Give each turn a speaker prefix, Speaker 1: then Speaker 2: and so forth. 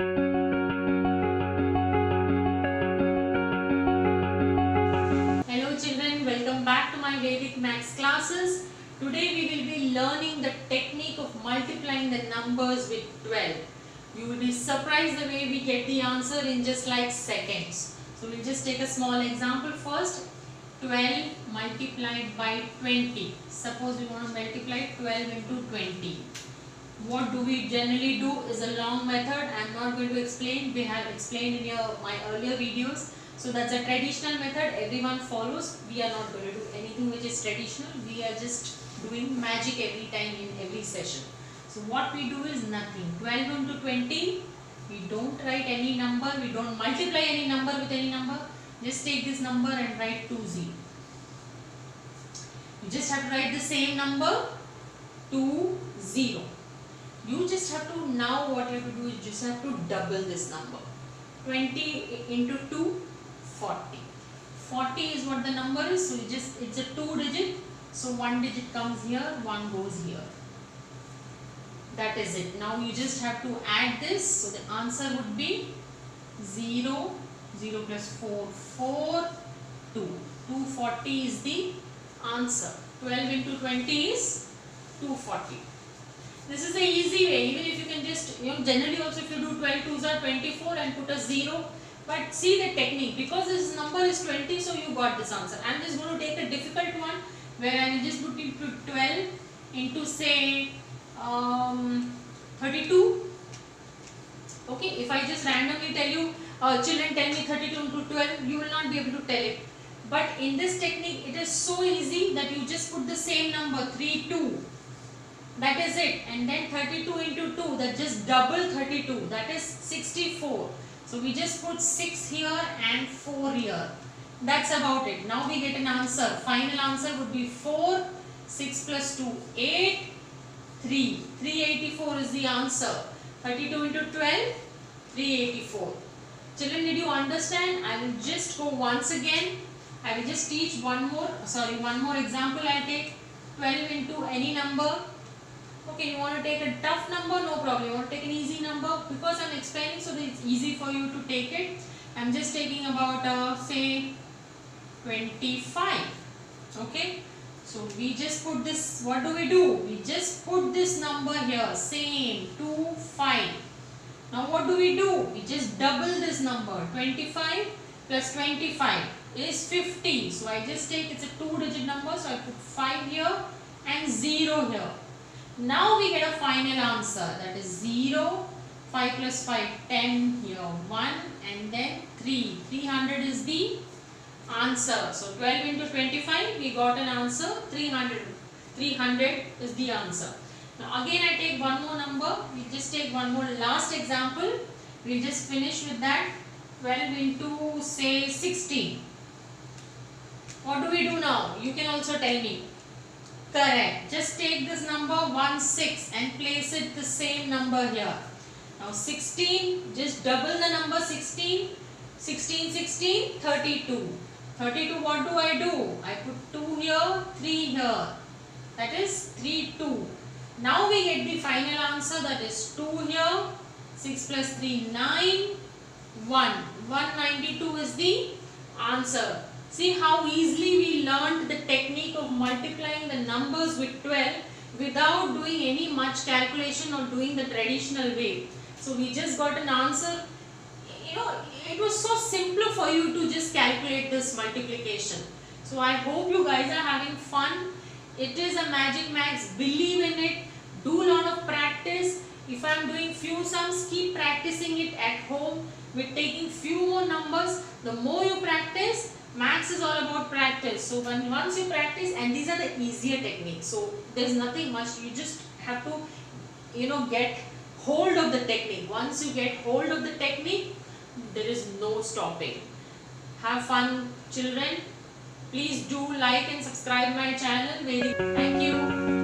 Speaker 1: Hello children, welcome back to my Vedic Maths classes. Today we will be learning the technique of multiplying the numbers with 12. You will be surprised the way we get the answer in just like seconds. So we'll just take a small example first. 12 multiplied by 20. Suppose we want to multiply 12 into 20. What do we generally do is a long method. I am not going to explain. We have explained in my earlier videos. So that's a traditional method everyone follows. We are not going to do anything which is traditional. We are just doing magic every time in every session. So what we do is nothing. 12 into 20. We don't write any number. We don't multiply any number with any number. Just take this number and write 20. You just have to write the same number 20. You just have to, now what you have to do is just have to double this number. 20 into 2, 40. 40 is what the number is, so it's a 2 digit. So 1 digit comes here, 1 goes here. That is it. Now you just have to add this. So the answer would be 0, 0 plus 4, 4, 2. 240 is the answer. 12 into 20 is 240. This is the easy way. Even if you can just, generally also if you do 12 2s are 24 and put a 0. But see the technique. Because this number is 20, so you got this answer. I am just going to take a difficult one where I will just put it to 12 into say 32. Okay, if I just randomly tell you, children tell me 32 into 12, you will not be able to tell it. But in this technique, it is so easy that you just put the same number 3, 2. That is it. And then 32 into 2, that just double 32, that is 64. So we just put 6 here and 4 here. That's about it. Now we get an answer. Final answer would be 4, 6 plus 2, 8, 3. 384 is the answer. 32 into 12, 384. Children, did you understand? I will just go once again. I will just teach one more example. I take 12 into any number. Okay, you want to take a tough number, no problem. You want to take an easy number, because I am explaining so that it's easy for you to take it. I am just taking about say 25. Okay, so we just put this, what do? We just put this number here, same 2, 5. Now what do? We just double this number. 25 plus 25 is 50. So I just take, it's a 2-digit number, so I put 5 here and 0 here. Now we get a final answer, that is 0, 5 plus 5, 10 here, 1 and then 3. 300 is the answer. So 12 into 25, we got an answer 300. 300 is the answer. Now again I take one more number. We just take one more last example. We'll just finish with that. 12 into say 16. What do we do now? You can also tell me. Correct. Just take this number 16 and place it the same number here. Now 16, just double the number 16. 16, 16, 32. 32, what do? I put 2 here, 3 here. That is 3, 2. Now we get the final answer, that is 2 here. 6 plus 3, 9. 1. 192 is the answer. See how easily we learned the technique of multiplying the numbers with 12 without doing any much calculation or doing the traditional way. So we just got an answer. It was so simple for you to just calculate this multiplication. So I hope you guys are having fun. It is a magic maths. Believe in it. Do a lot of practice. If I am doing few sums, keep practicing it at home with taking few more numbers. The more you practice, maths is all about practice. So once you practice, and these are the easier techniques, so there's nothing much. You just have to get hold of the technique. Once you get hold of the technique, there is no stopping. Have fun, children. Please do like and subscribe my channel. Thank you.